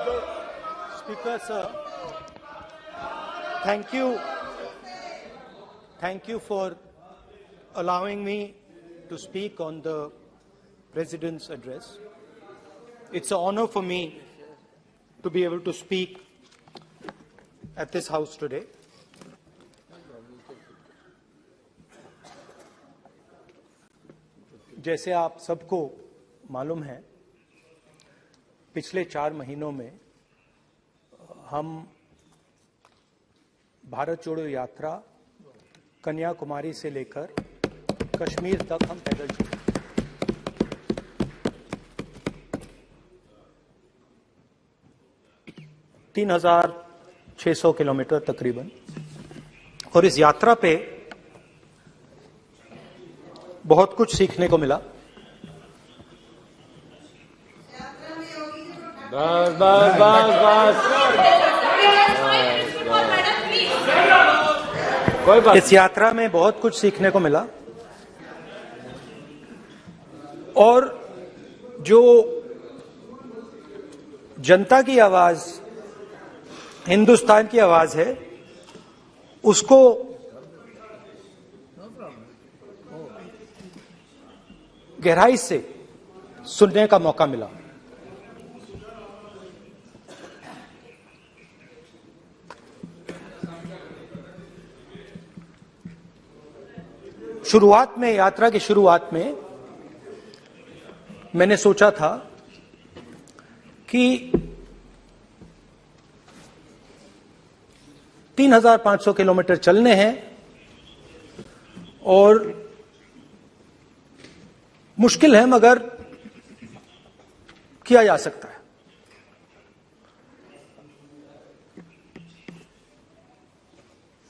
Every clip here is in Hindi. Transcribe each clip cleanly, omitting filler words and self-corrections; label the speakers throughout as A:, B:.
A: Speaker, sir, thank you for allowing me to speak on the President's address. It's an honor for me to be able to speak at this House today. जैसे आप सबको मालूम है, पिछले 4 महीनों में हम भारत जोड़ो यात्रा कन्याकुमारी से लेकर कश्मीर तक हम पैदल चले। 3,600 किलोमीटर तकरीबन। और इस यात्रा पे बहुत कुछ सीखने को मिला।
B: बस बस बस बस कोई बात।
A: इस यात्रा में बहुत कुछ सीखने को मिला और जो जनता की आवाज, हिंदुस्तान की आवाज है, उसको गहराई से सुनने का मौका मिला। शुरुआत में, यात्रा की शुरुआत में मैंने सोचा था कि 3,500 किलोमीटर चलने हैं और मुश्किल है मगर किया जा सकता है।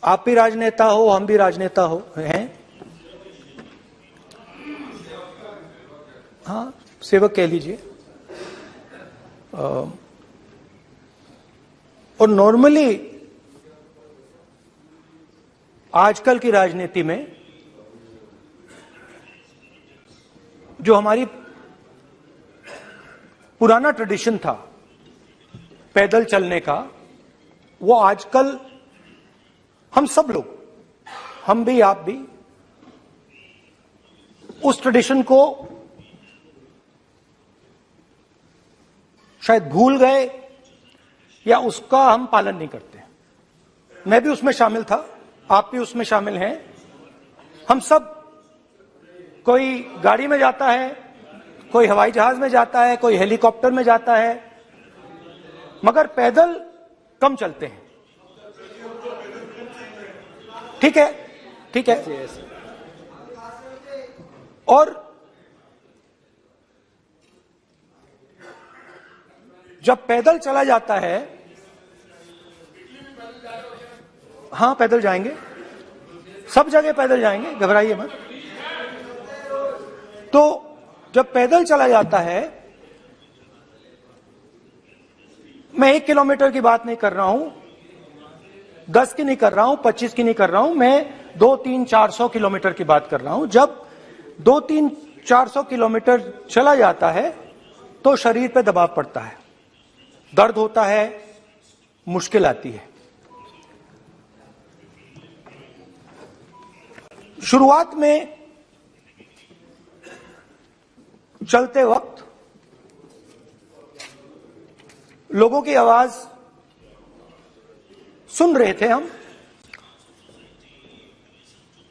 A: आप भी राजनेता हो, हम भी राजनेता हैं। हाँ, सेवक कह लीजिए। और नॉर्मली आजकल की राजनीति में जो हमारी पुराना ट्रेडिशन था पैदल चलने का, वो आजकल हम सब लोग, हम भी आप भी, उस ट्रेडिशन को शायद भूल गए या उसका हम पालन नहीं करते। मैं भी उसमें शामिल था, आप भी उसमें शामिल हैं। हम सब, कोई गाड़ी में जाता है, कोई हवाई जहाज में जाता है, कोई हेलीकॉप्टर में जाता है, मगर पैदल कम चलते हैं। ठीक है, ठीक है। और जब पैदल चला जाता है, हाँ पैदल जाएंगे, सब जगह पैदल जाएंगे, घबराइए मत। तो जब पैदल चला जाता है, मैं 1 किलोमीटर की बात नहीं कर रहा हूं, 10 की नहीं कर रहा हूं, 25 की नहीं कर रहा हूं, मैं 200-400 किलोमीटर की बात कर रहा हूं। जब 200-400 किलोमीटर चला जाता है तो शरीर पे दबाव पड़ता है, दर्द होता है, मुश्किल आती है। शुरुआत में चलते वक्त लोगों की आवाज सुन रहे थे हम,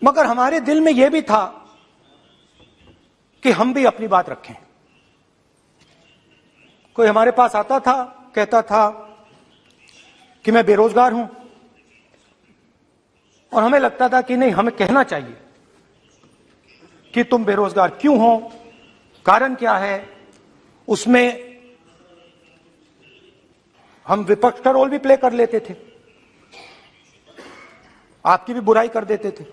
A: मगर हमारे दिल में यह भी था कि हम भी अपनी बात रखें। कोई हमारे पास आता था, कहता था कि मैं बेरोजगार हूं, और हमें लगता था कि नहीं, हमें कहना चाहिए कि तुम बेरोजगार क्यों हो, कारण क्या है। उसमें हम विपक्ष का रोल भी प्ले कर लेते थे, आपकी भी बुराई कर देते थे।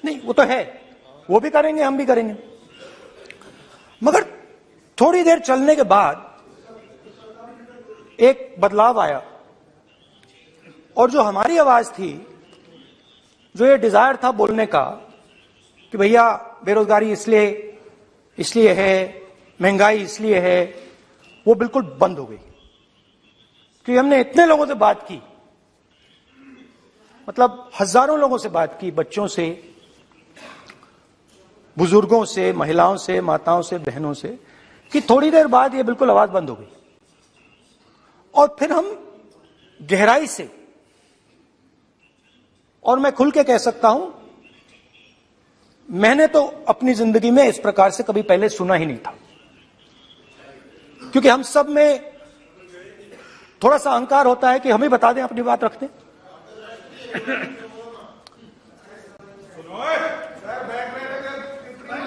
A: नहीं, वो तो है, वो भी करेंगे, हम भी करेंगे। मगर थोड़ी देर चलने के बाद एक बदलाव आया, और जो हमारी आवाज थी, जो ये डिजायर था बोलने का कि भैया बेरोजगारी इसलिए है, महंगाई इसलिए है, वो बिल्कुल बंद हो गई। कि हमने इतने लोगों से बात की, मतलब हजारों लोगों से बात की, बच्चों से, बुजुर्गों से, महिलाओं से, माताओं से, बहनों से, कि थोड़ी देर बाद ये बिल्कुल आवाज बंद हो गई। और फिर हम गहराई से, और मैं खुल के कह सकता हूं, मैंने तो अपनी जिंदगी में इस प्रकार से कभी पहले सुना ही नहीं था। क्योंकि हम सब में थोड़ा सा अहंकार होता है कि हम ही बता दें, अपनी बात रखते।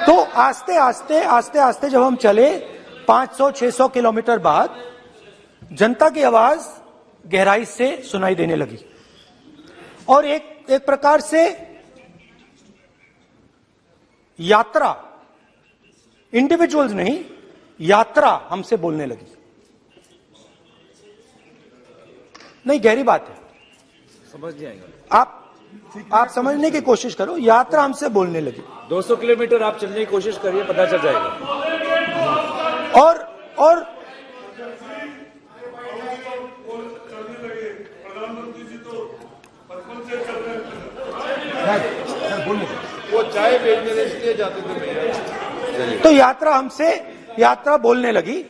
A: तो आस्ते आस्ते आस्ते आस्ते जब हम चले 500-600 किलोमीटर बाद, जनता की आवाज गहराई से सुनाई देने लगी। और एक प्रकार से यात्रा, इंडिविजुअल्स नहीं, यात्रा हमसे बोलने लगी। नहीं, गहरी बात है,
B: समझ नहीं आएगा।
A: आप समझने की कोशिश करो। यात्रा हमसे बोलने लगी।
B: 200 किलोमीटर आप चलने की कोशिश करिए, पता चल जाएगा।
A: और
C: वो चाय बेचने इसलिए जाते थे भैया।
A: तो यात्रा बोलने लगी।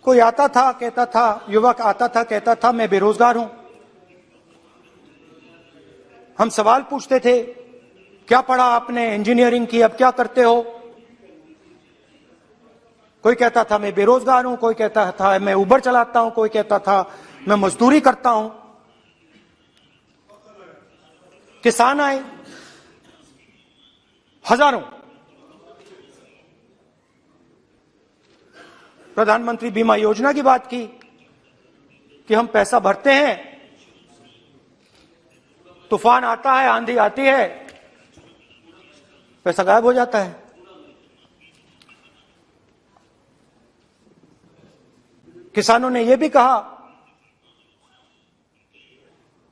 A: कोई आता था, कहता था, युवक आता था, कहता था मैं बेरोजगार हूं। हम सवाल पूछते थे, क्या पढ़ा आपने? इंजीनियरिंग की, अब क्या करते हो? कोई कहता था मैं बेरोजगार हूं, कोई कहता था मैं उबर चलाता हूं, कोई कहता था मैं मजदूरी करता हूं। किसान आए हजारों। प्रधानमंत्री बीमा योजना की बात की कि हम पैसा भरते हैं, तूफान आता है, आंधी आती है, पैसा गायब हो जाता है। किसानों ने यह भी कहा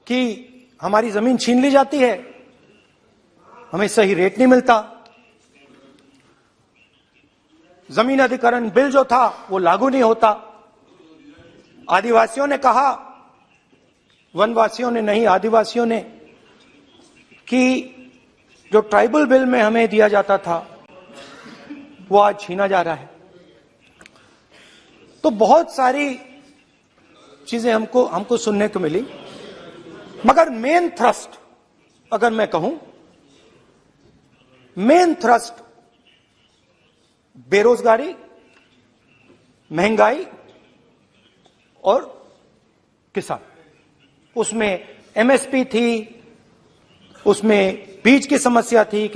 A: कि हमारी जमीन छीन ली जाती है, हमें सही रेट नहीं मिलता। जमीन अधिग्रहण बिल जो था वो लागू नहीं होता। आदिवासियों ने कहा, वनवासियों ने नहीं, आदिवासियों ने, कि जो ट्राइबल बिल में हमें दिया जाता था वो आज छीना जा रहा है। तो बहुत सारी चीजें हमको सुनने को मिली। मगर मेन थ्रस्ट, अगर मैं कहूं, मेन थ्रस्ट बेरोजगारी, महंगाई और किसान। उसमें एमएसपी थी, उसमें बीज की समस्या थी,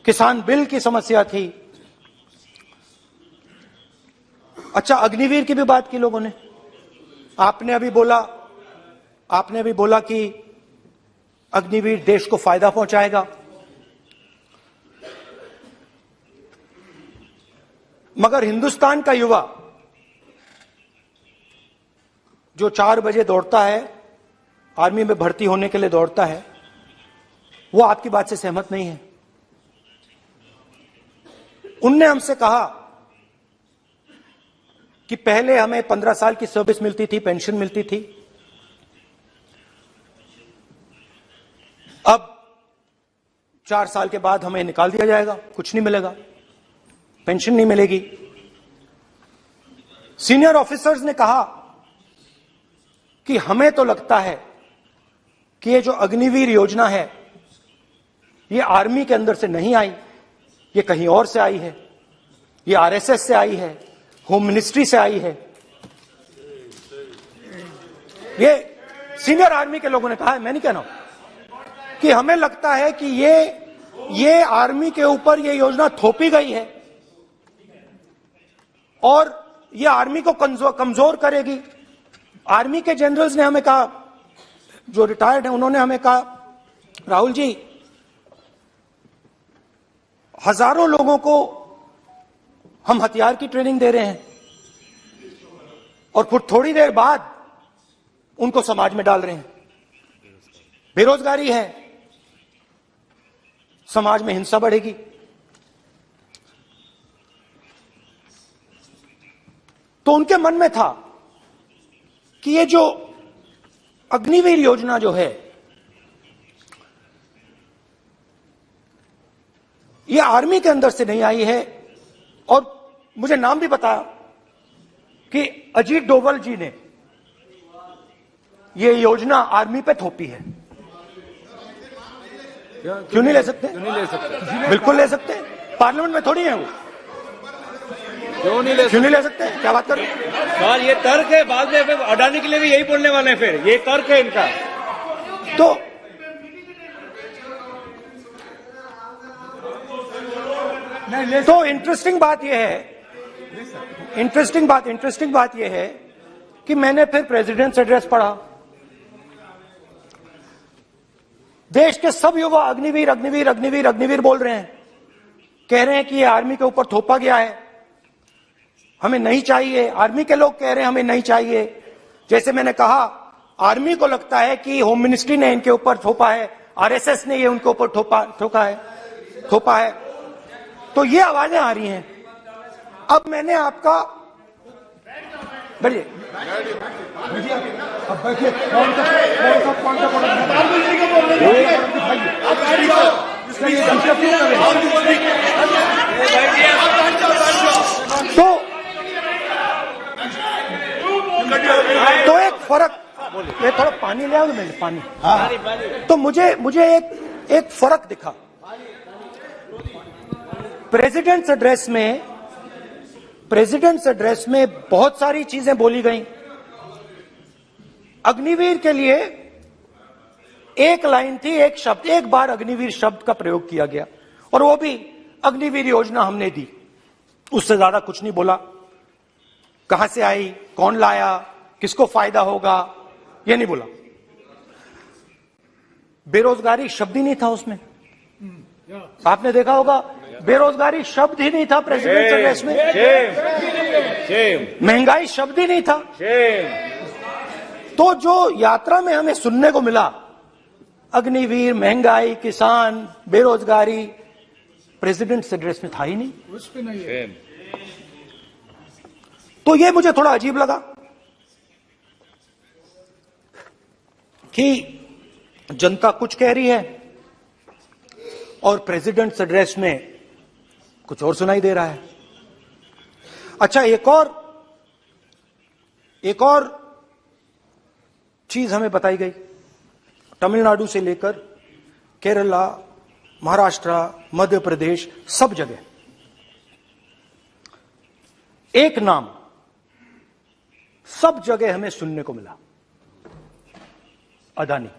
A: किसान बिल की समस्या थी। अच्छा, अग्निवीर की भी बात की लोगों ने। आपने अभी बोला कि अग्निवीर देश को फायदा पहुंचाएगा। मगर हिंदुस्तान का युवा जो 4 बजे दौड़ता है, आर्मी में भर्ती होने के लिए दौड़ता है, वो आपकी बात से सहमत नहीं है। उनने हमसे कहा कि पहले हमें 15 साल की सर्विस मिलती थी, पेंशन मिलती थी, अब 4 साल के बाद हमें निकाल दिया जाएगा, कुछ नहीं मिलेगा, पेंशन नहीं मिलेगी। सीनियर ऑफिसर्स ने कहा कि हमें तो लगता है कि ये जो अग्निवीर योजना है ये आर्मी के अंदर से नहीं आई, ये कहीं और से आई है, ये आरएसएस से आई है, होम मिनिस्ट्री से आई है। ये सीनियर आर्मी के लोगों ने कहा है, मैं नहीं कह रहा हूं, कि हमें लगता है कि ये आर्मी के ऊपर ये योजना थोपी गई है और ये आर्मी को कमजोर करेगी। आर्मी के जनरल्स ने हमें कहा, जो रिटायर्ड हैं, उन्होंने हमें कहा, राहुल जी, हजारों लोगों को हम हथियार की ट्रेनिंग दे रहे हैं और फिर थोड़ी देर बाद उनको समाज में डाल रहे हैं। बेरोजगारी है, समाज में हिंसा बढ़ेगी। तो उनके मन में था कि ये जो अग्निवीर योजना जो है, ये आर्मी के अंदर से नहीं आई है। और मुझे नाम भी बताया कि अजीत डोभाल जी ने ये योजना आर्मी पे थोपी है। क्यों नहीं ले सकते?
B: क्यों नहीं ले सकते?
A: बिल्कुल ले सकते हैं, पार्लियामेंट में थोड़ी है वो।
B: क्यों नहीं ले
A: क्यों नहीं ले सकते? क्या बात कर रहे हैं?
B: सर ये तर्क है, बाद में फिर अडानी के लिए भी यही बोलने वाले हैं, फिर ये तर्क है इनका।
A: तो इंटरेस्टिंग बात यह है, इंटरेस्टिंग बात यह है कि मैंने फिर प्रेसिडेंट्स एड्रेस पढ़ा। देश के सब युवा अग्निवीर अग्निवीर अग्निवीर अग्निवीर बोल रहे हैं, कह रहे हैं कि ये आर्मी के ऊपर थोपा गया है, हमें नहीं चाहिए। आर्मी के लोग कह रहे हैं हमें नहीं चाहिए। जैसे मैंने कहा, आर्मी को लगता है कि होम मिनिस्ट्री ने इनके ऊपर थोपा है, आरएसएस ने ये उनके ऊपर थोपा है। तो ये आवाजें आ रही हैं। अब मैंने आपका बैठिए, अब बैठिए, तो एक फर्क, ये थोड़ा पानी ले आओ ना, मैंने पानी। तो मुझे एक फर्क दिखा प्रेसिडेंट्स एड्रेस में बहुत सारी चीजें बोली गई। अग्निवीर के लिए एक लाइन थी, एक शब्द, एक बार अग्निवीर शब्द का प्रयोग किया गया, और वो भी अग्निवीर योजना हमने दी, उससे ज्यादा कुछ नहीं बोला। कहां से आई, कौन लाया, किसको फायदा होगा, ये नहीं बोला। बेरोजगारी शब्द ही नहीं था उसमें। आपने देखा होगा, बेरोजगारी शब्द ही नहीं था प्रेसिडेंट एड्रेस में। महंगाई शब्द ही नहीं था। तो जो यात्रा में हमें सुनने को मिला, अग्निवीर, महंगाई, किसान, बेरोजगारी, प्रेसिडेंट एड्रेस में था ही नहीं।
C: उस पे नहीं है।
A: तो ये मुझे थोड़ा अजीब लगा कि जनता कुछ कह रही है और प्रेसिडेंट्स एड्रेस में कुछ और सुनाई दे रहा है। अच्छा, एक और चीज हमें बताई गई। तमिलनाडु से लेकर केरला, महाराष्ट्र, मध्य प्रदेश, सब जगह एक नाम सब जगह हमें सुनने को मिला, अदानी।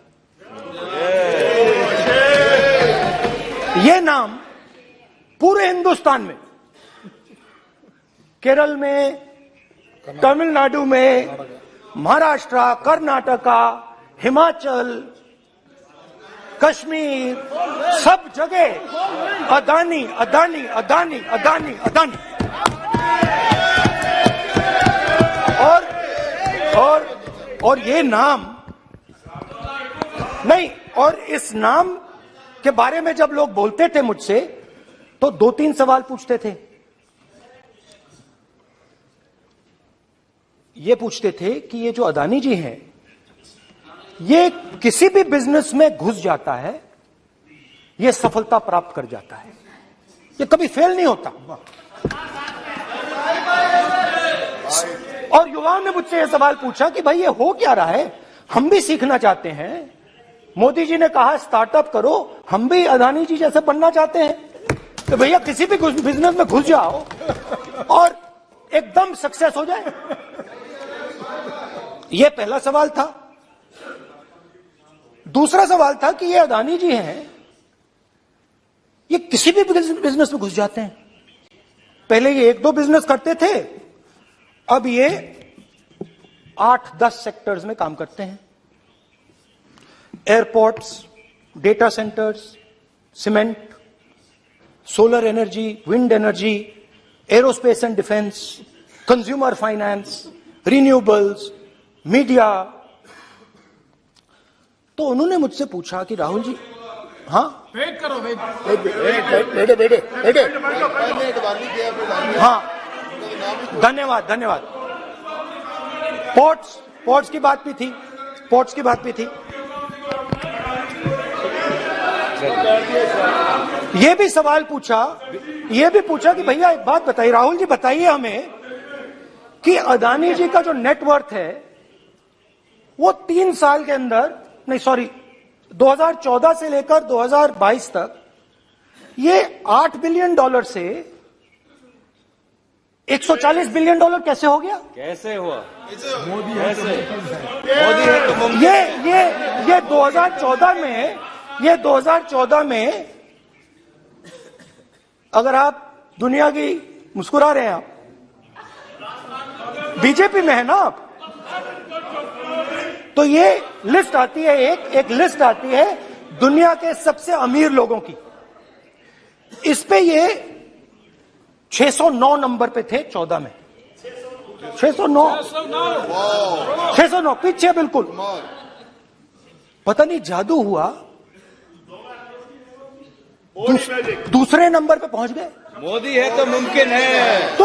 A: ये नाम पूरे हिंदुस्तान में, केरल में, तमिलनाडु में, महाराष्ट्र, कर्नाटका, हिमाचल, कश्मीर, सब जगह अदानी अदानी अदानी अदानी अदानी। और ये नाम नहीं, और इस नाम के बारे में जब लोग बोलते थे मुझसे, तो 2-3 सवाल पूछते थे। ये पूछते थे कि ये जो अदानी जी हैं, ये किसी भी बिजनेस में घुस जाता है, ये सफलता प्राप्त कर जाता है, ये कभी फेल नहीं होता। और युवाओं ने मुझसे यह सवाल पूछा कि भाई ये हो क्या रहा है, हम भी सीखना चाहते हैं। मोदी जी ने कहा स्टार्टअप करो, हम भी अदानी जी जैसे बनना चाहते हैं। तो भैया किसी भी बिजनेस में घुस जाओ और एकदम सक्सेस हो जाए। यह पहला सवाल था। दूसरा सवाल था कि ये अदानी जी हैं, ये किसी भी बिजनेस में घुस जाते हैं। पहले ये 1-2 बिजनेस करते थे, अब ये 8-10 सेक्टर्स में काम करते हैं। Airports, data centres, cement, solar energy, wind energy, aerospace and defence, consumer finance, renewables, media. तो उन्होंने मुझसे पूछा कि राहुल जी, हाँ
C: वेट करो, वेट।
A: हाँ, धन्यवाद। पोर्ट्स की बात भी थी, पोर्ट्स की बात भी थी। ये भी सवाल पूछा, ये भी पूछा कि भैया एक बात बताइए, राहुल जी बताइए हमें कि अदानी जी का जो नेटवर्थ है वो 3 साल के अंदर, नहीं सॉरी 2014 से लेकर 2022 तक ये $8 बिलियन से $140 बिलियन कैसे हो गया?
B: कैसे हुआ?
C: मोदी
B: कैसे? मोदी है तो मुमकिन
A: ये 2014 में अगर आप दुनिया की मुस्कुरा रहे हैं, आप बीजेपी में है ना आप, तो ये लिस्ट आती है, एक लिस्ट आती है दुनिया के सबसे अमीर लोगों की। इस पे ये 609 नंबर पे थे 14 में। 609 पीछे बिल्कुल। पता नहीं जादू हुआ, दूसरे नंबर पे पहुंच गए।
B: मोदी है तो मुमकिन है।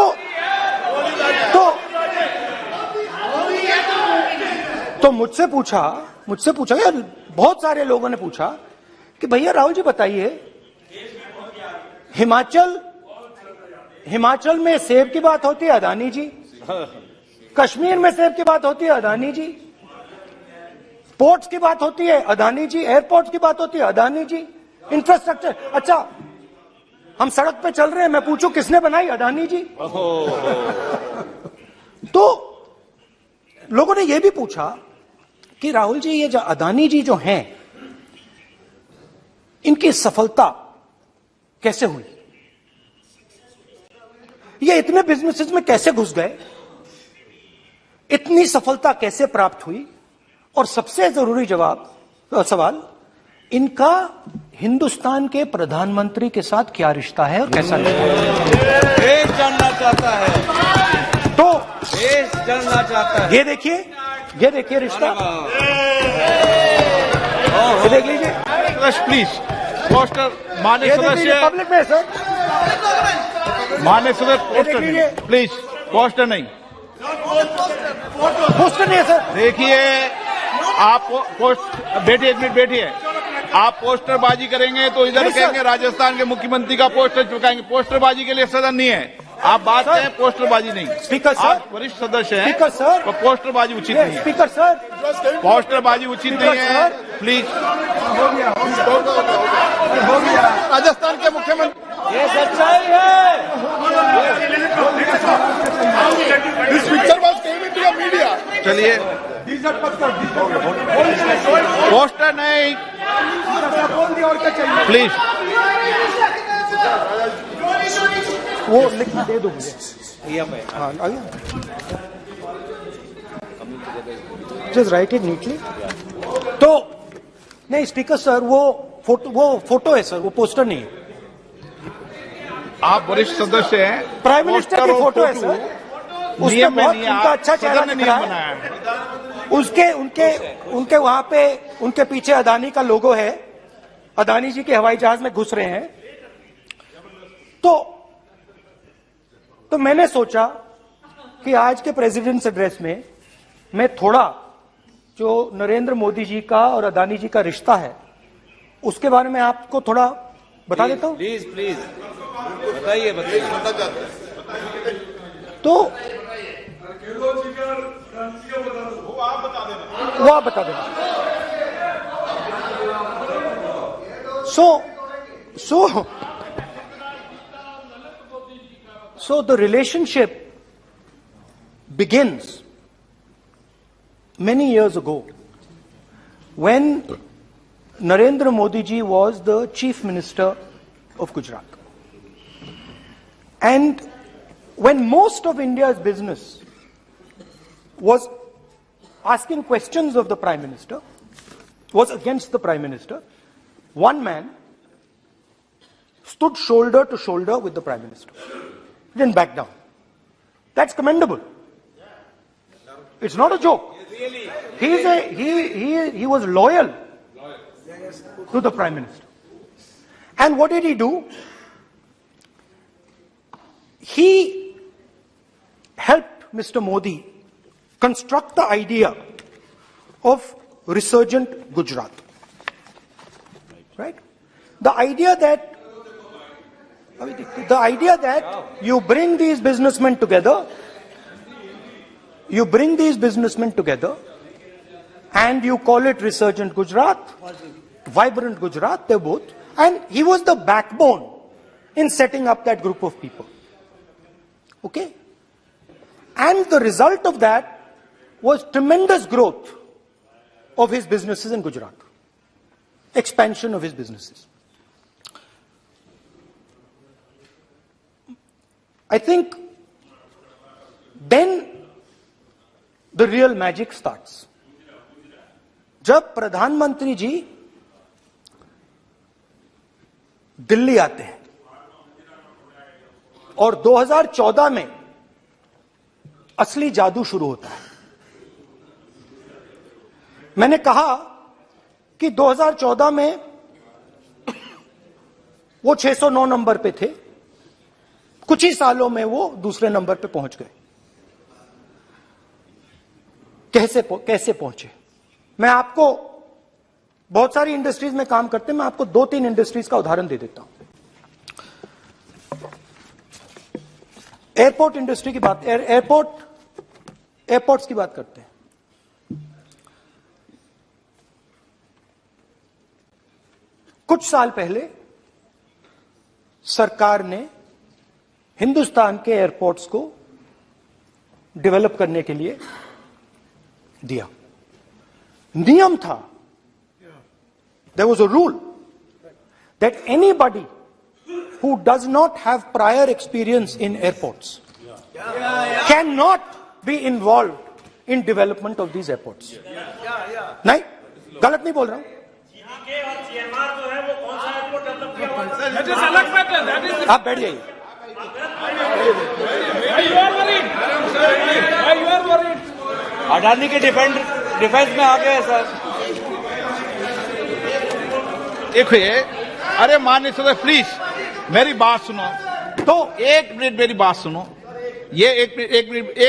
A: तो मुझसे पूछा यार, बहुत सारे लोगों ने पूछा कि भैया राहुल जी बताइए, हिमाचल में सेब की बात होती है अदानी जी, कश्मीर में सेब की बात होती है अदानी जी, पोर्ट्स की बात होती है अदानी जी, एयरपोर्ट्स की बात होती है अदानी जी, इंफ्रास्ट्रक्चर। अच्छा, हम सड़क पे चल रहे हैं, मैं पूछूं किसने बनाई? अदानी जी। तो लोगों ने यह भी पूछा कि राहुल जी ये जो अदानी जी जो हैं, इनकी सफलता कैसे हुई? ये इतने बिजनेसेस में कैसे घुस गए? इतनी सफलता कैसे प्राप्त हुई? और सबसे जरूरी सवाल, इनका हिंदुस्तान के प्रधानमंत्री के साथ क्या रिश्ता है और कैसा रिश्ता है?
B: देश जानना चाहता है,
A: तो
B: देश जानना चाहता है।
A: ये देखिए रिश्ता, ये देख लीजिए।
C: प्लीज पोस्टर माननीय सदस्य,
A: पब्लिक में सर,
C: माननीय सदस्य पोस्टर
A: लीजिए।
C: नहीं, प्लीज पोस्टर नहीं।
A: पोस्टर नहीं है सर।
C: देखिए आप पोस्ट, बैठिए एक मिनट बैठिए। आप पोस्टरबाजी करेंगे तो इधर
A: नहीं, सर।
C: कहेंगे राजस्थान के मुख्यमंत्री का पोस्टर चुकाएंगे। पोस्टरबाजी के लिए सदन नहीं है। आप बात
A: सर।
C: करें, पोस्टरबाजी नहीं।
A: Speaker sir.
C: आप वरिष्ठ सदस्य हैं,
A: स्पीकर सर।
C: तो पोस्टरबाजी उचित नहीं है।
A: स्पीकर सर,
C: पोस्टरबाजी उचित
A: स्पीकर
C: नहीं है,
A: सर।
C: प्लीज। राजस्थान के मुख्यमंत्री,
B: ये सच्चाई है।
C: This picture was came into the media. चलिए, पोस्टर नहीं, प्लीज।
A: वो लिख दे दो मुझे। हाँ, जस्ट राइट इट नीटली। तो नहीं स्पीकर सर, वो फोटो है सर, वो पोस्टर नहीं है।
C: आप वरिष्ठ सदस्य हैं,
A: प्राइम मिनिस्टर की
C: पोस्टर और
A: फोटो है सर, उसमें
C: नियम में
A: बहुत
C: नहीं है।
A: उनका अच्छा चेहरा
C: सदन ने
A: दिख
C: नियम
A: रहा है।
C: बनाया है।
A: उनके वहां पे उनके पीछे अदानी का लोगो है, अदानी जी के हवाई जहाज में घुस रहे हैं। तो मैंने सोचा कि आज के प्रेसिडेंट्स एड्रेस में मैं थोड़ा जो नरेंद्र मोदी जी का और अदानी जी का रिश्ता है उसके बारे में आपको थोड़ा बता देता हूं।
B: प्लीज प्लीज बताइए।
A: तो वो आप बता देना। So the relationship begins many years ago when Narendra Modi ji was the Chief Minister of Gujarat. And when most of India's business was asking questions of the Prime Minister, was against the Prime Minister, one man stood shoulder to shoulder with the Prime Minister. He didn't back down. That's commendable. It's not a joke. He was loyal to the Prime Minister. And what did he do? He helped Mr. Modi construct the idea of resurgent Gujarat. Right? The idea that you bring these businessmen together, and you call it resurgent Gujarat, vibrant Gujarat, they're both. And he was the backbone in setting up that group of people. Okay? And the result of that was tremendous growth of his businesses in Gujarat. Expansion of his businesses. I think then the real magic starts. जब प्रधानमंत्री जी दिल्ली आते हैं और 2014 में असली जादू शुरू होता है। मैंने कहा कि 2014 में वो 609 नंबर पे थे, कुछ ही सालों में वो दूसरे नंबर पे पहुंच गए। कैसे पहुंचे? मैं आपको, बहुत सारी इंडस्ट्रीज में काम करते हैं, मैं आपको 2-3 इंडस्ट्रीज का उदाहरण दे देता हूं। एयरपोर्ट इंडस्ट्री की बात, एयरपोर्ट्स की बात करते हैं। कुछ साल पहले सरकार ने हिंदुस्तान के एयरपोर्ट्स को डेवलप करने के लिए दिया। नियम था, there was a rule that anybody who does not have prior experience in airports cannot be involved in development of these airports. नहीं, गलत नहीं बोल रहा हूं। आप बैठ जाइए।
B: अडानी के डिफेंस में आ गए सर।
C: देखिए, अरे माननीय सदस्य प्लीज मेरी बात सुनो।
A: तो
C: 1 मिनट मेरी बात सुनो। ये एक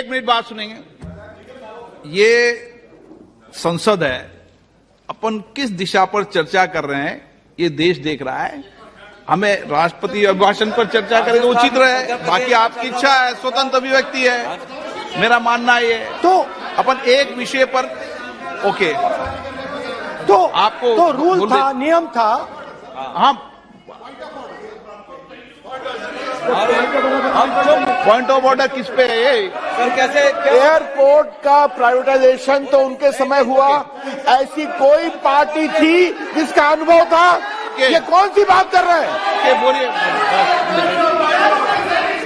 C: मिनट बात सुनेंगे। ये संसद है, अपन किस दिशा पर चर्चा कर रहे हैं ये देश देख रहा है। हमें राष्ट्रपति अभिभाषण पर चर्चा करें तो उचित रहे, बाकी आपकी इच्छा है, स्वतंत्र अभिव्यक्ति है। मेरा मानना ये
A: तो
C: अपन एक विषय पर ओके,
A: तो
C: आपको
A: तो रूल था, नियम था।
C: हाँ, पॉइंट ऑफ ऑर्डर किस पे है ये?
B: सर कैसे
D: एयरपोर्ट का प्राइवेटाइजेशन तो उनके समय हुआ, ऐसी कोई पार्टी थी जिसका अनुभव था? ये कौन सी बात कर रहे हैं?
C: बोलिए।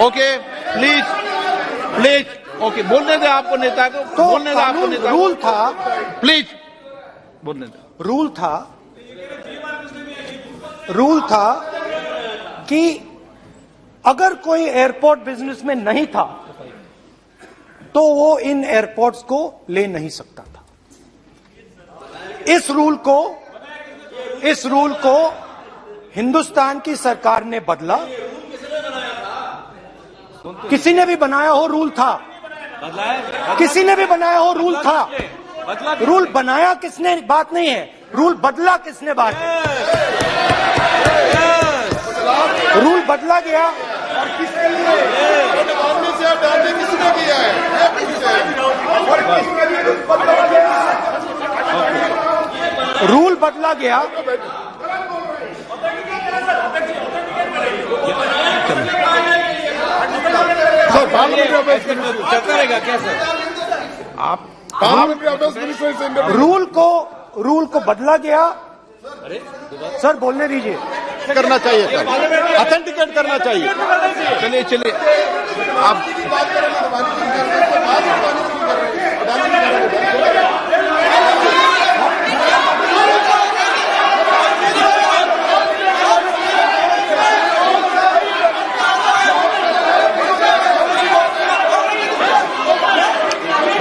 C: ओके प्लीज ओके, बोलने दे आपको नेता को,
A: तो
C: बोलने दे आपको नेता को।
A: रूल था,
C: प्लीज बोलने दे।
A: रूल था कि अगर कोई एयरपोर्ट बिजनेस में नहीं था तो वो इन एयरपोर्ट्स को ले नहीं सकता था। इस रूल को हिंदुस्तान की सरकार ने बदला। किसी ने भी बनाया हो, रूल था। किसी ने भी बनाया हो, रूल था। रूल बनाया किसने बात नहीं है, रूल बदला किसने बात है। रूल बदला गया और किसके लिए? किसने किया है? रूल बदला गया।
B: चलता रहेगा क्या सर?
C: आप
A: रूल को बदला गया। सर बोलने दीजिए।
D: करना चाहिए, ऑथेंटिकेट करना चाहिए।
C: चलिए आप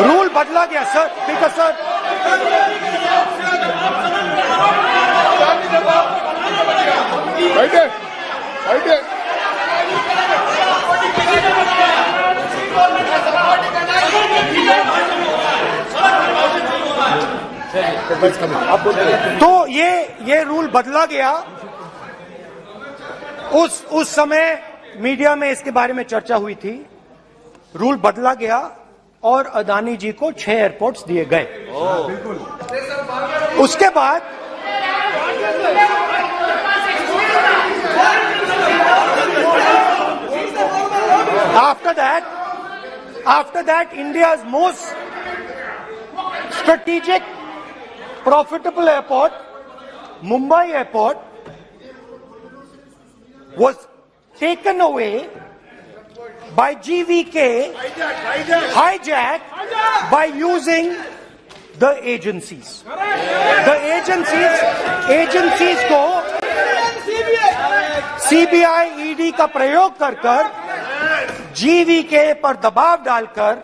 A: रूल बदला गया सर, ठीक है सर।
D: बैठे बैठे
A: तो ये रूल बदला गया। उस समय मीडिया में इसके बारे में चर्चा हुई थी। रूल बदला गया और अदानी जी को 6 एयरपोर्ट्स दिए गए। उसके बाद after that India's most strategic profitable airport, Mumbai Airport, was taken away by GVK, hijacked by using the agencies. The agencies को CBI, ED का प्रयोग कर GVK पर दबाव डालकर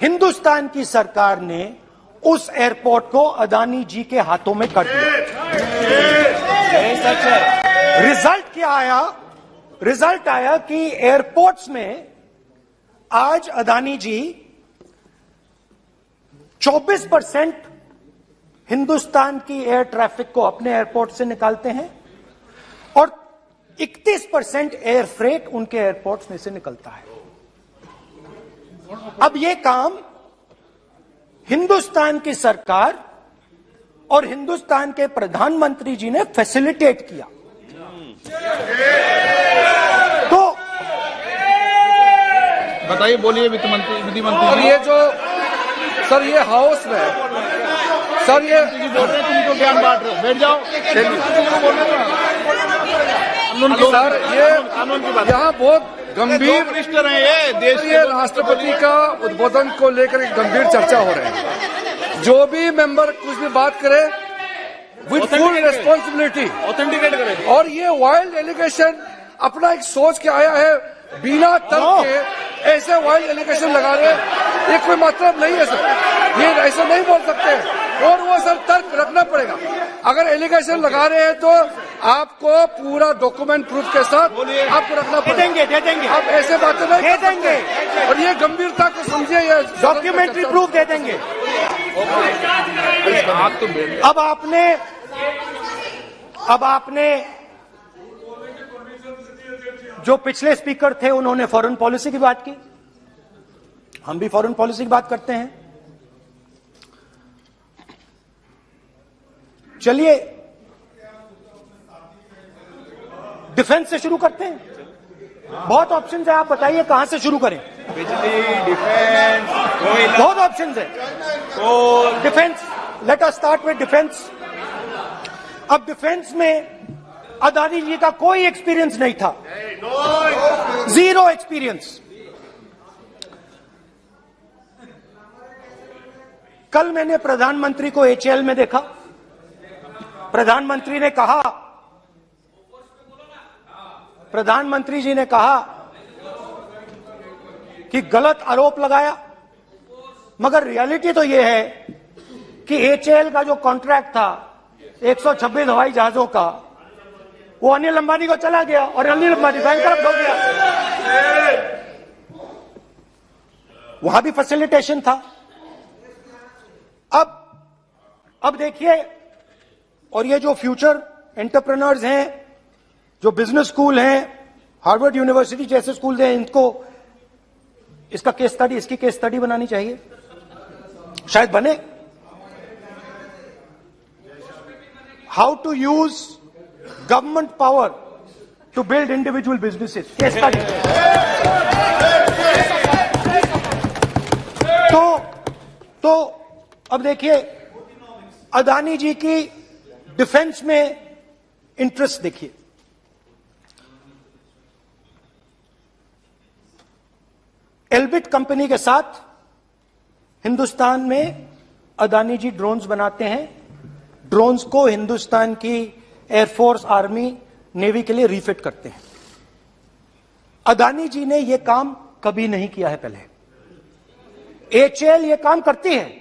A: हिंदुस्तान की सरकार ने उस एयरपोर्ट को अदानी जी के हाथों में कर दिया। रिजल्ट क्या आया? रिजल्ट आया कि एयरपोर्ट्स में आज अदानी जी 24% हिंदुस्तान की एयर ट्रैफिक को अपने एयरपोर्ट से निकालते हैं और 31% एयर फ्रेट उनके एयरपोर्ट्स में से निकलता है। अब ये काम हिंदुस्तान की सरकार और हिंदुस्तान के प्रधानमंत्री जी ने फैसिलिटेट किया। तो
C: बताइए, बोलिए विधि मंत्री।
B: और ये जो सर ये हाउस में सर ये
C: बोल रहे हैं, तुम तो ज्ञान बांट रहे हो, बैठ जाओ।
B: सर ये यहाँ बहुत गंभीर
C: मिनिस्टर हैं ये देश
B: ये राष्ट्रपति का उद्बोधन को लेकर एक गंभीर चर्चा हो रही है। जो भी मेंबर कुछ भी बात करे विद फुल रिस्पॉन्सिबिलिटी
C: ऑथेंटिकेट करें।
B: और ये वाइल्ड एलिगेशन अपना एक सोच के आया है, बिना तर्क के ऐसे वाइल्ड एलिगेशन लगा रहे, ये कोई मतलब नहीं है सर। ये ऐसे नहीं बोल सकते और वो सर तर्क रखना पड़ेगा। अगर एलिगेशन लगा रहे हैं तो आपको पूरा डॉक्यूमेंट प्रूफ के साथ आपको रखना पड़ेगा।
A: दे देंगे
B: आप ऐसे बातें नहीं
A: दे देंगे
B: और ये गंभीरता को समझिए। ये
A: डॉक्यूमेंट्री प्रूफ दे देंगे। अब आपने जो पिछले स्पीकर थे उन्होंने फॉरेन पॉलिसी की बात की, हम भी फॉरेन पॉलिसी की बात करते हैं। चलिए डिफेंस से शुरू करते हैं। बहुत ऑप्शंस है, आप बताइए कहां से शुरू करें।
C: बिजली, डिफेंस,
A: बहुत ऑप्शंस है। Defence, let us start with defence. अब डिफेंस में अदानी जी का कोई एक्सपीरियंस नहीं था, जीरो एक्सपीरियंस। कल मैंने प्रधानमंत्री को HAL में देखा। प्रधानमंत्री जी ने कहा कि गलत आरोप लगाया, मगर रियलिटी तो यह है कि HAL का जो कॉन्ट्रैक्ट था 126 हवाई जहाजों का, वो अनिल अंबानी को चला गया और अनिल अंबानी बैंकरप्ट हो गया। वहां भी फैसिलिटेशन था। अब देखिए, और ये जो फ्यूचर एंटरप्रेन्योर्स हैं, जो बिजनेस स्कूल हैं, हार्वर्ड यूनिवर्सिटी जैसे स्कूल हैं, इनको इसकी केस स्टडी बनानी चाहिए, शायद बने। How to use government power to build individual businesses, case study. तो अब देखिए, अदानी जी की डिफेंस में इंटरेस्ट देखिए। एल्बिट कंपनी के साथ हिंदुस्तान में अदानी जी ड्रोन्स बनाते हैं। ड्रोन्स को हिंदुस्तान की एयरफोर्स, आर्मी, नेवी के लिए रीफिट करते हैं। अदानी जी ने यह काम कभी नहीं किया है पहले। HAL ये काम करती है।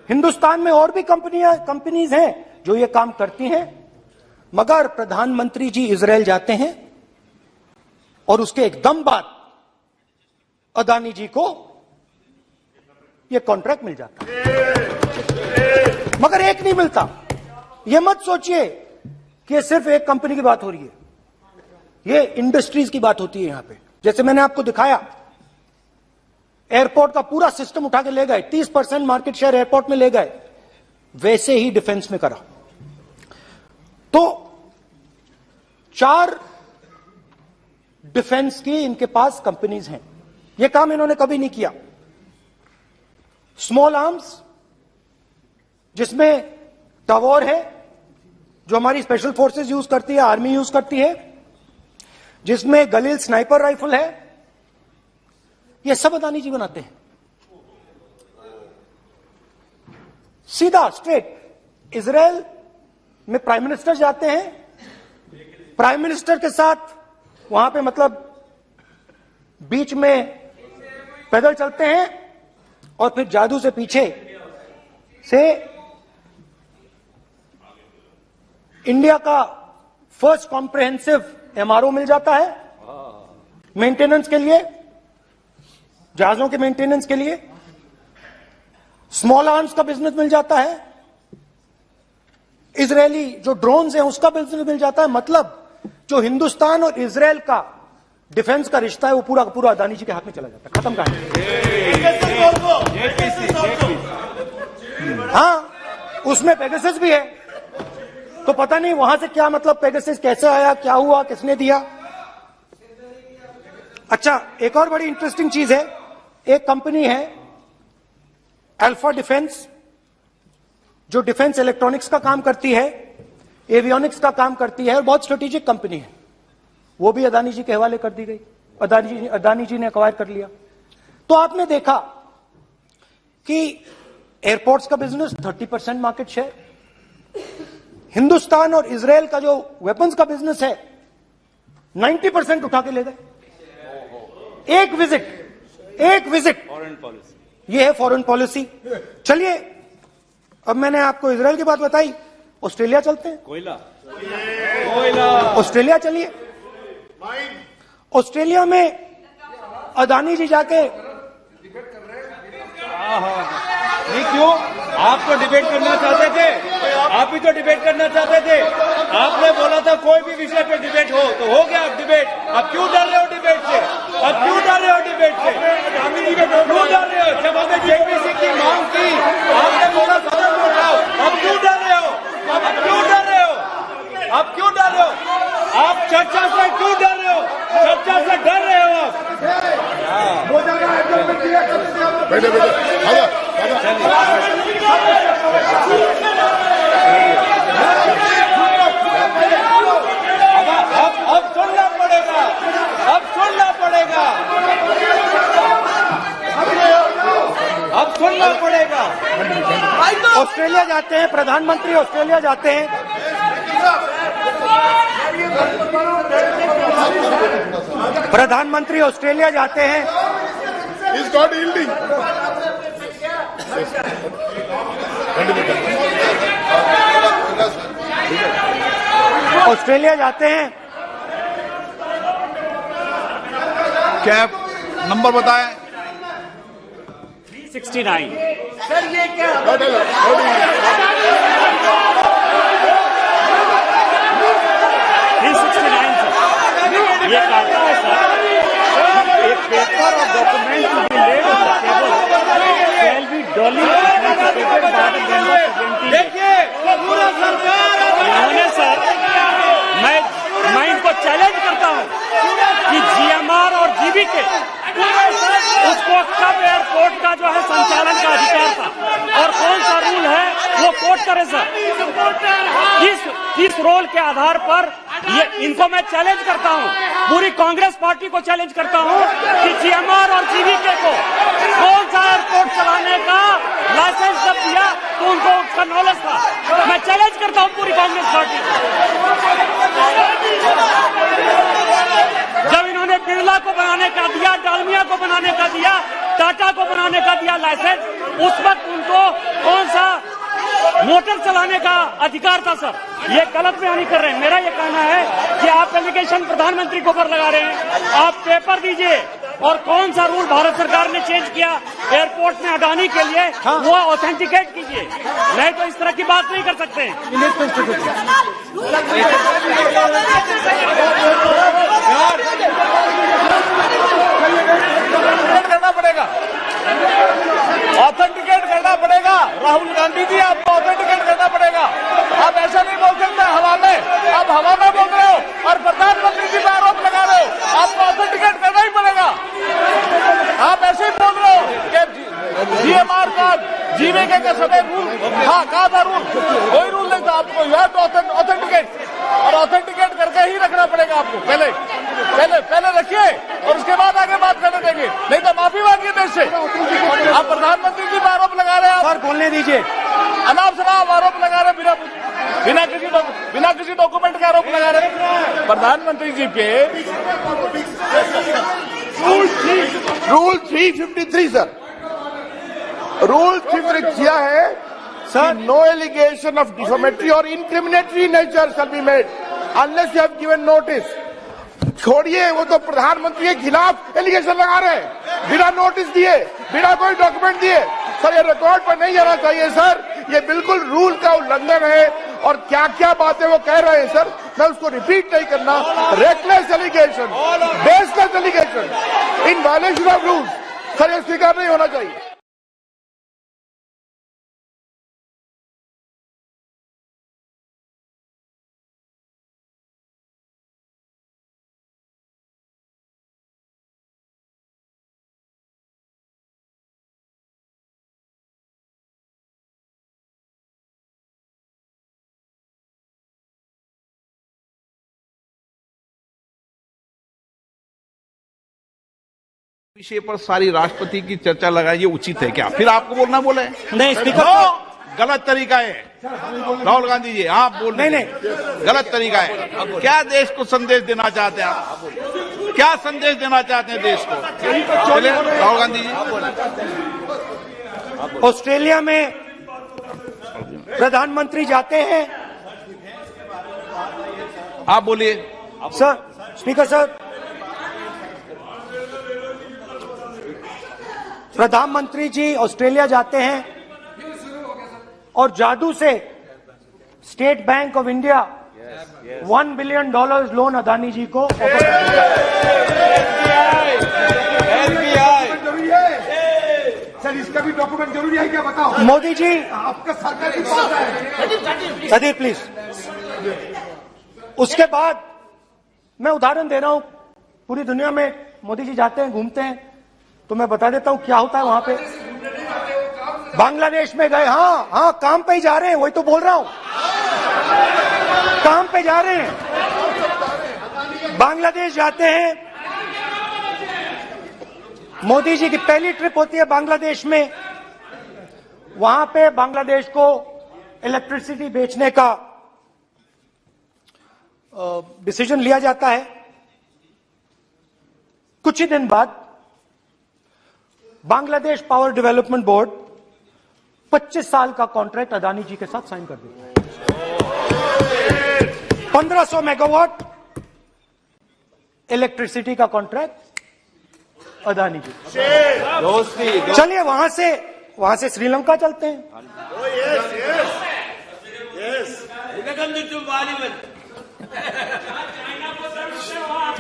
A: हिंदुस्तान में और भी कंपनीज हैं जो ये काम करती हैं, मगर प्रधानमंत्री जी इजराइल जाते हैं और उसके एकदम बाद अदानी जी को ये कॉन्ट्रैक्ट मिल जाता है। मगर एक नहीं मिलता। ये मत सोचिए कि ये सिर्फ एक कंपनी की बात हो रही है, ये इंडस्ट्रीज की बात होती है यहां पे। जैसे मैंने आपको दिखाया, एयरपोर्ट का पूरा सिस्टम उठा के ले गए, 30% मार्केट शेयर एयरपोर्ट में ले गए, वैसे ही डिफेंस में करा। तो 4 डिफेंस की इनके पास कंपनीज हैं, ये काम इन्होंने कभी नहीं किया। स्मॉल आर्म्स, जिसमें टवॉर है जो हमारी स्पेशल फोर्सेस यूज करती है, आर्मी यूज करती है, जिसमें गलील स्नाइपर राइफल है, ये सब अदानी जी बनाते हैं। सीधा स्ट्रेट इजराइल में प्राइम मिनिस्टर जाते हैं, प्राइम मिनिस्टर के साथ वहां पे मतलब बीच में पैदल चलते हैं और फिर जादू से पीछे से इंडिया का फर्स्ट कॉम्प्रिहेंसिव एमआरओ मिल जाता है मेंटेनेंस के लिए, जहाजों के मेंटेनेंस के लिए। स्मॉल आर्म्स का बिजनेस मिल जाता है, इजरायली जो ड्रोन्स हैं उसका बिजनेस मिल जाता है। मतलब जो हिंदुस्तान और इजराइल का डिफेंस का रिश्ता है वो पूरा का पूरा अदानी जी के हाथ में चला जाता है, खत्म कहानी। हाँ, उसमें पेगासस भी है, तो पता नहीं वहां से क्या मतलब पेगासस कैसे आया, क्या हुआ, किसने दिया। अच्छा, एक और बड़ी इंटरेस्टिंग चीज है, एक कंपनी है अल्फा डिफेंस, जो डिफेंस इलेक्ट्रॉनिक्स का काम करती है, एवियोनिक्स का काम करती है, और बहुत स्ट्रेटेजिक कंपनी है। वो भी अदानी जी के हवाले कर दी गई, अदानी जी ने एक्वायर कर लिया। तो आपने देखा कि एयरपोर्ट्स का बिजनेस 30% मार्केट शेयर, हिंदुस्तान और इजराइल का जो वेपन्स का बिजनेस है 90% उठा के ले गए। एक विजिट फॉरेन पॉलिसी, ये है फॉरेन पॉलिसी। चलिए, अब मैंने आपको इजराइल की बात बताई, ऑस्ट्रेलिया चलते हैं। कोयला ऑस्ट्रेलिया चलिए। ऑस्ट्रेलिया में अदानी जी जाके
E: नहीं, क्यों? आप तो डिबेट करना चाहते थे, आप ही तो डिबेट करना चाहते थे। आपने बोला था कोई भी विषय पे डिबेट हो, तो हो गया अब डिबेट। अब क्यों डर रहे हो डिबेट से? अब क्यों डर रहे हो डिबेट से? क्यों डर रहे हो? जब हमने जेपीसी की मांग की, आपने बोला सदन में उठाओ। अब क्यों डर रहे हो? अब क्यों डर रहे हो? अब क्यों डर रहे हो? आप चर्चा से क्यों डर रहे हो? चर्चा से डर रहे हो आप?
D: बैठे
E: अब सुनना पड़ेगा, अब सुनना पड़ेगा, अब सुनना पड़ेगा।
A: ऑस्ट्रेलिया जाते हैं, प्रधानमंत्री ऑस्ट्रेलिया जाते हैं। प्रधानमंत्री ऑस्ट्रेलिया जाते हैं।
D: He's not yielding.
A: ऑस्ट्रेलिया जाते हैं।
C: कैब नंबर बताएं।
E: 369।
D: Not allowed. Not
E: ये कहता है सर, एक पेपर और document to be laid on the table shall be duly authenticated by the member presenting. देखिए, पूरा सरकार इन्होंने सर, मैं इनको चैलेंज करता हूं कि जीएमआर और जीबीके उसको कब एयरपोर्ट का जो है संचालन का अधिकार था और कौन सा रूल है वो कोट करे सर। किस रोल के आधार पर ये, इनको मैं चैलेंज करता हूं, पूरी कांग्रेस पार्टी को चैलेंज करता हूं कि जीएमआर और जीबीके को कौन सा एयरपोर्ट चलाने का लाइसेंस जब दिया तो उनको उसका नॉलेज था। मैं चैलेंज करता हूं पूरी कांग्रेस पार्टी को। जब इन्होंने बिरला को बनाने का दिया, डालमिया को बनाने का दिया, टाटा को बनाने का दिया लाइसेंस, उस वक्त उनको कौन सा मोटर चलाने का अधिकार था सर? ये गलत बयानी कर रहे हैं। मेरा ये कहना है कि आप एलिगेशन प्रधानमंत्री के ऊपर लगा रहे हैं। आप पेपर दीजिए,
F: और कौन सा रूल भारत सरकार ने चेंज किया एयरपोर्ट में अडानी के लिए, वो ऑथेंटिकेट कीजिए, नहीं तो इस तरह की बात नहीं कर सकते।
D: करना पड़ेगा, ऑथेंटिकेट करना पड़ेगा। राहुल गांधी जी, आपको ऑथेंटिकेट करना पड़ेगा। आप ऐसा नहीं बोल सकते हवा में, आप हवा में बोल रहे हो और प्रधानमंत्री जी पर आरोप लगा रहे हो। आपको ऑथेंटिकेट करना ही पड़ेगा। आप ऐसे ही बोल रहे हो कि जीएमआर का जीवीके के समय रूल, हाँ कहा था रूल, कोई रूल नहीं था। आपको यह तो ऑथेंटिकेट, और ऑथेंटिकेट करके ही रखना पड़ेगा आपको। पहले रखिए और उसके बाद आगे बात करने देंगे, नहीं तो माफी मांगिए देश से। आप प्रधानमंत्री जी पर आरोप लगा रहे हैं,
A: सर बोलने दीजिए।
D: अनाप शनाप आरोप लगा रहे हैं, बिना किसी डॉक्यूमेंट के आरोप लगा रहे हैं प्रधानमंत्री जी पे। रूल 353 सर, रूल 353 किया है sir, no allegation of defamatory और incriminatory nature shall be made unless you have given notice. छोड़िए, वो तो प्रधानमंत्री के खिलाफ एलिगेशन लगा रहे हैं बिना नोटिस दिए, बिना कोई डॉक्यूमेंट दिए। सर ये रिकॉर्ड पर नहीं जाना चाहिए सर, ये बिल्कुल रूल का उल्लंघन है। और क्या क्या बातें वो कह रहे हैं सर, मैं उसको रिपीट नहीं करना। Reckless allegation, baseless allegation, in violation of rules, sir ये स्वीकार नहीं होना चाहिए।
C: विषय पर सारी राष्ट्रपति की चर्चा लगाई, ये उचित है क्या? फिर आपको बोलना बोले
A: नहीं, स्पीकर
C: गलत तरीका है। राहुल गांधी जी, आप बोल रहे नहीं, गलत तरीका है। क्या देश को संदेश देना चाहते हैं आप? क्या संदेश देना चाहते हैं देश को? चलिए राहुल गांधी जी।
A: ऑस्ट्रेलिया में प्रधानमंत्री जाते हैं,
C: आप बोलिए
A: सर। स्पीकर सर, प्रधानमंत्री जी ऑस्ट्रेलिया जाते हैं और जादू से State Bank of India $1 billion loan Adani ji को ऑफर कर दिया।
B: सर इसका भी डॉक्यूमेंट जरूरी है क्या, बताओ।
A: मोदी जी,
B: आपका सरकार की बात है।
A: Sadyr please. उसके बाद मैं उदाहरण दे रहा हूं, पूरी दुनिया में मोदी जी जाते हैं, घूमते हैं, तो मैं बता देता हूं क्या होता है वहां पे। बांग्लादेश में गए, हाँ काम पे ही जा रहे हैं, वही तो बोल रहा हूं, काम पे जा रहे हैं। बांग्लादेश जाते हैं, मोदी जी की पहली ट्रिप होती है बांग्लादेश में। वहां पे बांग्लादेश को इलेक्ट्रिसिटी बेचने का डिसीजन लिया जाता है। कुछ ही दिन बाद बांग्लादेश पावर डेवलपमेंट बोर्ड 25 साल का कॉन्ट्रैक्ट अदानी जी के साथ साइन कर देता है। 1500 मेगावाट इलेक्ट्रिसिटी का कॉन्ट्रैक्ट अदानी जी। चलिए वहां से श्रीलंका चलते हैं।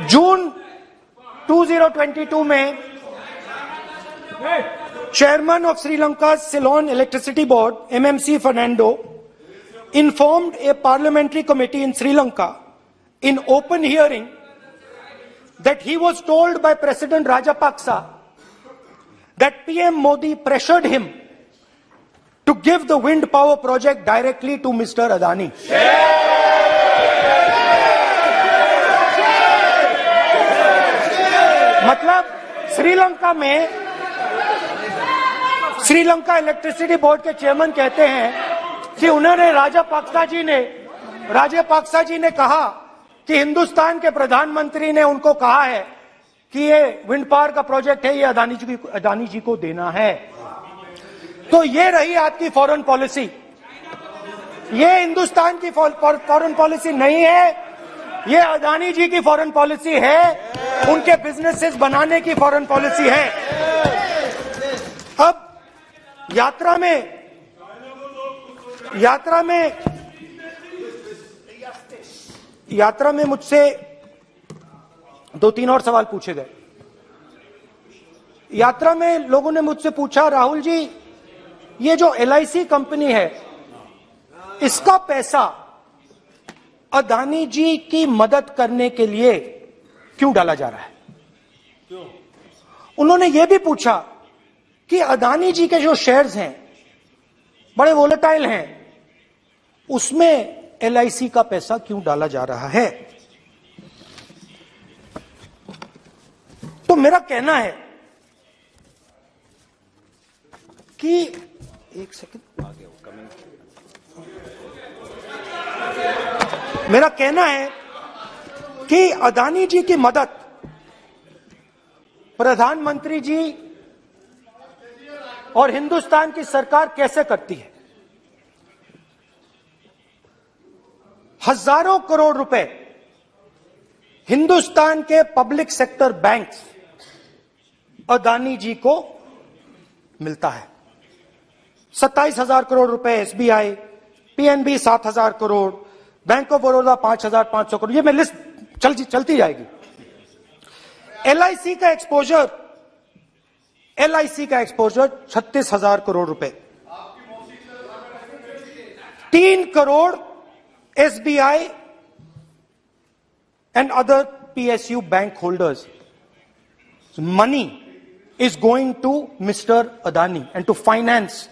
A: जून 2022 में Chairman of Sri Lanka's Ceylon Electricity Board, MMC Fernando, informed a parliamentary committee in Sri Lanka in open hearing that he was told by President Rajapaksa that PM Modi pressured him to give the wind power project directly to Mr. Adani. मतलब श्रीलंका इलेक्ट्रिसिटी बोर्ड के चेयरमैन कहते हैं कि उन्होंने राजापाक्सा जी ने कहा कि हिंदुस्तान के प्रधानमंत्री ने उनको कहा है कि ये विंड पावर का प्रोजेक्ट है, ये अदानी जी को देना है। तो ये रही आपकी फॉरेन पॉलिसी। ये हिंदुस्तान की फॉरेन पॉलिसी नहीं है, ये अदानी जी की फॉरेन पॉलिसी है। उनके बिजनेसेस बनाने की फॉरेन पॉलिसी है। अब यात्रा में मुझसे 2-3 और सवाल पूछे गए। यात्रा में लोगों ने मुझसे पूछा, राहुल जी ये जो LIC कंपनी है इसका पैसा अदानी जी की मदद करने के लिए क्यों डाला जा रहा है? उन्होंने यह भी पूछा कि अदानी जी के जो शेयर्स हैं बड़े वोलेटाइल हैं, उसमें LIC का पैसा क्यों डाला जा रहा है? तो मेरा कहना है कि एक सेकंड, मेरा कहना है कि अदानी जी की मदद प्रधानमंत्री जी और हिंदुस्तान की सरकार कैसे करती है? हजारों करोड़ रुपए हिंदुस्तान के public sector banks Adani ji को मिलता है। 27,000 करोड़ रुपए SBI, PNB 7,000 crore, bank of Baroda 5,500 crore, ये मैं लिस्ट चलती जाएगी। LIC का एक्सपोजर 36,000 करोड़ रुपए, 3 crore SBI and other PSU bank holders. So money is going to Mr. Adani and to finance.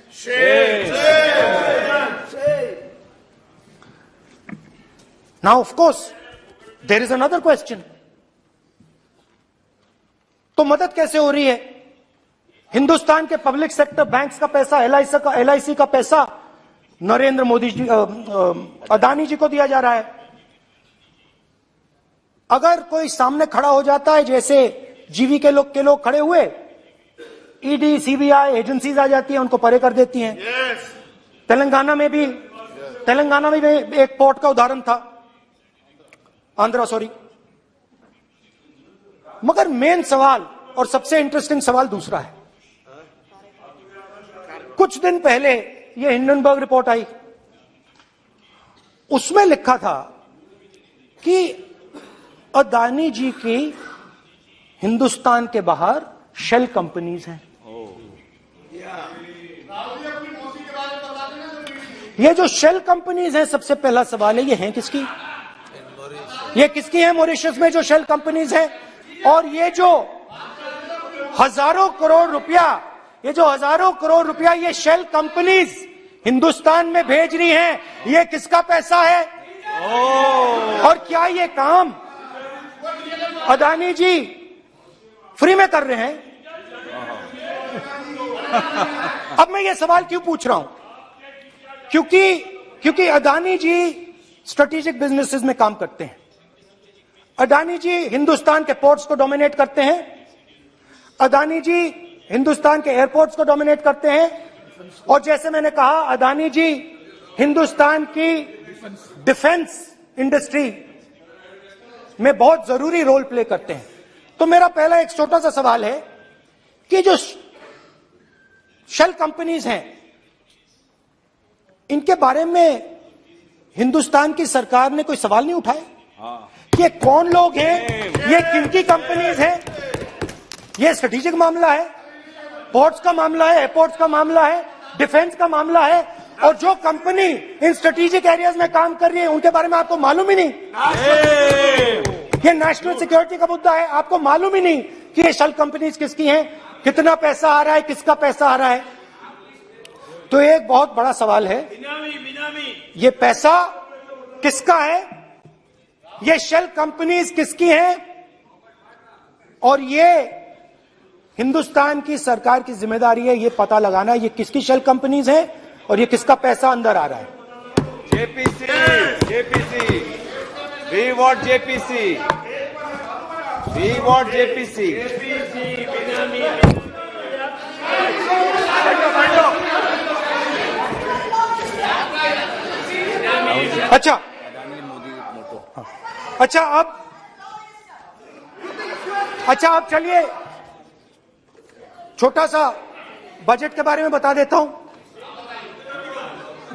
A: Now, of course, there is another question. तो मदद कैसे हो रही है? हिंदुस्तान के पब्लिक सेक्टर बैंक्स का पैसा, LIC का पैसा नरेंद्र मोदी जी, अदानी जी को दिया जा रहा है। अगर कोई सामने खड़ा हो जाता है, जैसे जीवी के लोग खड़े हुए, ED, CBI एजेंसीज आ जाती हैं, उनको परे कर देती हैं। तेलंगाना में भी एक पोर्ट का उदाहरण था, मगर मेन सवाल और सबसे इंटरेस्टिंग सवाल दूसरा है। कुछ दिन पहले ये हिंडनबर्ग रिपोर्ट आई, उसमें लिखा था कि अदानी जी की हिंदुस्तान के बाहर शेल कंपनीज हैं। ये जो शेल कंपनीज हैं, सबसे पहला सवाल है, ये हैं किसकी? ये किसकी है मॉरिशस में जो शेल कंपनीज हैं? और ये जो हजारों करोड़ रुपया ये शेल कंपनीज हिंदुस्तान में भेज रही हैं, ये किसका पैसा है? और क्या ये काम अदानी जी फ्री में कर रहे हैं? अब मैं ये सवाल क्यों पूछ रहा हूं? क्योंकि अदानी जी स्ट्रेटेजिक बिजनेसेस में काम करते हैं। अदानी जी हिंदुस्तान के पोर्ट्स को डोमिनेट करते हैं, अदानी जी हिंदुस्तान के एयरपोर्ट्स को डोमिनेट करते हैं, और जैसे मैंने कहा, अदानी जी हिंदुस्तान की डिफेंस इंडस्ट्री में बहुत जरूरी रोल प्ले करते हैं। तो मेरा पहला एक छोटा सा सवाल है कि जो शेल कंपनीज हैं, इनके बारे में हिंदुस्तान की सरकार ने कोई सवाल नहीं उठाए? ये कौन लोग हैं, ये किनकी कंपनीज हैं? ये स्ट्रेटेजिक मामला है, पोर्ट्स का मामला है, एयरपोर्ट्स का मामला है, डिफेंस का मामला है, और जो कंपनी इन स्ट्रेटेजिक एरियाज में काम कर रही है उनके बारे में आपको मालूम ही नहीं। ये नेशनल सिक्योरिटी का मुद्दा है, आपको मालूम ही नहीं कि ये शेल कंपनीज किसकी हैं, कितना पैसा आ रहा है, किसका पैसा आ रहा है। तो एक बहुत बड़ा सवाल है, ये पैसा किसका है, ये शेल कंपनीज किसकी हैं, और ये हिंदुस्तान की सरकार की जिम्मेदारी है ये पता लगाना ये किसकी शेल कंपनीज हैं और ये किसका पैसा अंदर आ रहा है।
E: JPC, we want JPC.
A: अच्छा, अब अच्छा, अब चलिए छोटा सा बजट के बारे में बता देता हूं।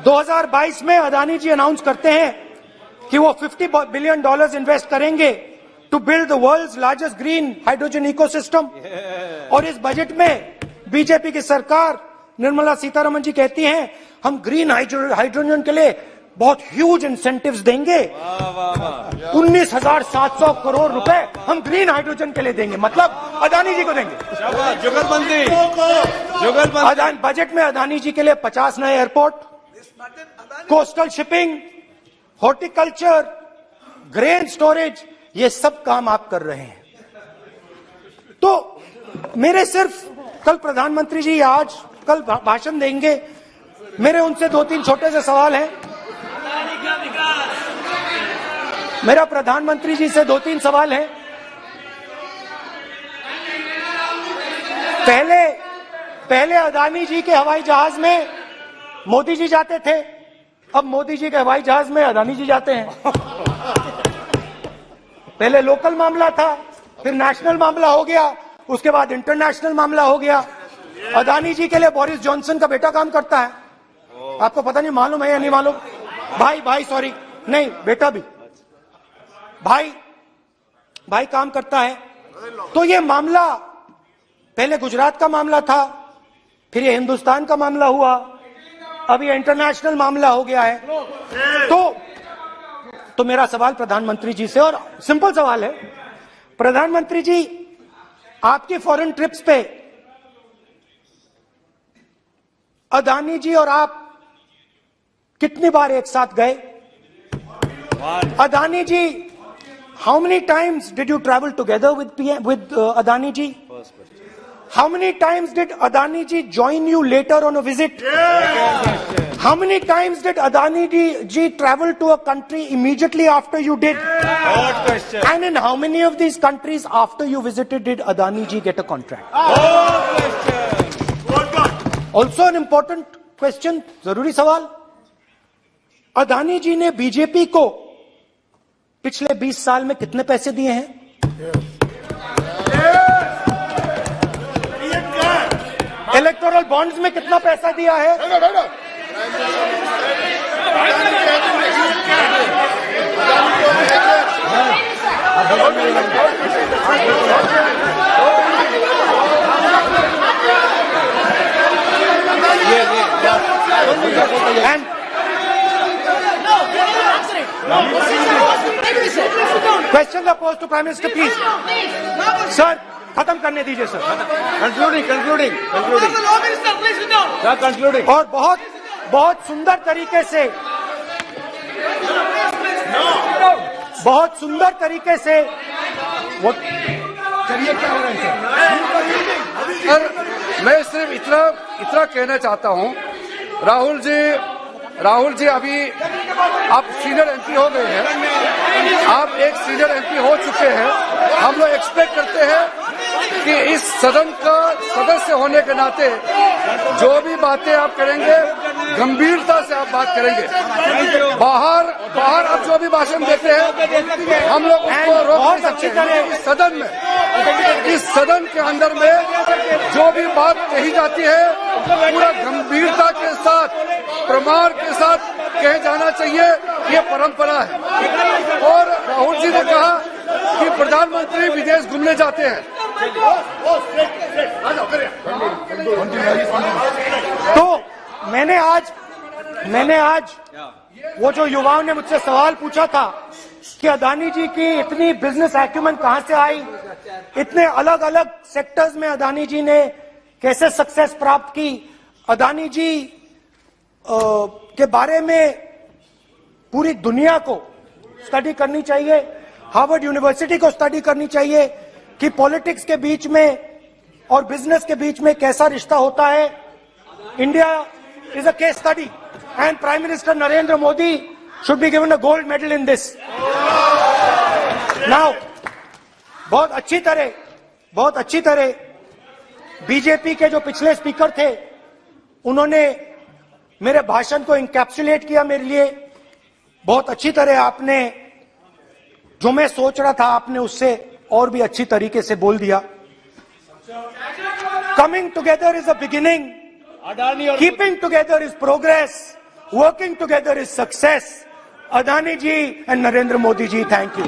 A: 2022 में अदानी जी अनाउंस करते हैं कि वो $50 बिलियन इन्वेस्ट करेंगे to build the world's largest green hydrogen ecosystem. और इस बजट में बीजेपी की सरकार निर्मला सीतारमण जी कहती हैं हम ग्रीन हाइड्रोजन के लिए बहुत ह्यूज इंसेंटिव्स देंगे। 19,700 करोड़ रुपए हम ग्रीन हाइड्रोजन के लिए देंगे, मतलब अदानी जी को देंगे। जुगलबंदी बजट में अदानी जी के लिए 50 नए airport, coastal shipping, horticulture, grain storage, ये सब काम आप कर रहे हैं। तो मेरे सिर्फ कल प्रधानमंत्री जी आज कल भाषण देंगे, मेरे उनसे 2-3 छोटे से सवाल हैं। मेरा प्रधानमंत्री जी से 2-3 सवाल हैं। पहले अदानी जी के हवाई जहाज में मोदी जी जाते थे, अब मोदी जी के हवाई जहाज में अदानी जी जाते हैं। पहले लोकल मामला था, फिर नेशनल मामला हो गया, उसके बाद इंटरनेशनल मामला हो गया। अदानी जी के लिए बोरिस जॉनसन का बेटा काम करता है, आपको पता नहीं मालूम है या नहीं मालूम? भाई सॉरी, नहीं बेटा भी, भाई काम करता है। तो ये मामला पहले गुजरात का मामला था, फिर ये हिंदुस्तान का मामला हुआ, अब ये इंटरनेशनल मामला हो गया है। तो मेरा सवाल प्रधानमंत्री जी से, और सिंपल सवाल है, प्रधानमंत्री जी आपकी फॉरेन ट्रिप्स पे अदानी जी और आप कितनी बार एक साथ गए? Adani ji, how many times did you travel together with Adani ji? How many times did Adani ji join you later on a visit? How many times did Adani ji travel to a country immediately after you did? And in how many of these countries after you visited did Adani ji get a contract? Also an important question, जरूरी सवाल, अदानी जी ने बीजेपी को पिछले 20 साल में कितने पैसे दिए हैं? इलेक्टोरल बॉन्ड्स में कितना पैसा दिया है? Question oppose to prime minister please. Sir खत्म करने दीजिए सर। कंक्लूडिंग और बहुत सुंदर तरीके से वो चलिए, क्या हो रहा है
B: सर? मैं सिर्फ इतना कहना चाहता हूं, राहुल जी अभी आप सीनियर एमपी हो गए हैं, आप एक सीनियर एमपी हो चुके हैं। हम लोग एक्सपेक्ट करते हैं कि इस सदन का सदस्य होने के नाते जो भी बातें आप करेंगे गंभीरता से आप बात करेंगे। बाहर आप जो भी भाषण देते हैं हम लोग उसको रोक नहीं सकते हैं। इस सदन के अंदर में जो भी बात कही जाती है पूरा गंभीरता के साथ, प्रमाण के साथ कहे जाना चाहिए, ये परंपरा है। और राहुल जी ने कहा कि प्रधानमंत्री विदेश घूमने जाते हैं,
A: तो मैंने आज वो जो युवाओं ने मुझसे सवाल पूछा था कि अदानी जी की इतनी बिजनेस एक्यूमेंट कहां से आई, इतने अलग अलग सेक्टर्स में अदानी जी ने कैसे सक्सेस प्राप्त की, अदानी जी के बारे में पूरी दुनिया को स्टडी करनी चाहिए, हार्वर्ड यूनिवर्सिटी को स्टडी करनी चाहिए कि पॉलिटिक्स के बीच में और बिजनेस के बीच में कैसा रिश्ता होता है। India is a case study and prime minister Narendra Modi should be given a gold medal in this. Now बहुत अच्छी तरह बीजेपी के जो पिछले स्पीकर थे उन्होंने मेरे भाषण को इंकैप्सुलेट किया मेरे लिए बहुत अच्छी तरह। आपने जो मैं सोच रहा था आपने उससे और भी अच्छी तरीके से बोल दिया। Coming together is a beginning,
E: Adani और
A: keeping together is progress, working together is success. Adani ji and Narendra Modi ji, thank you.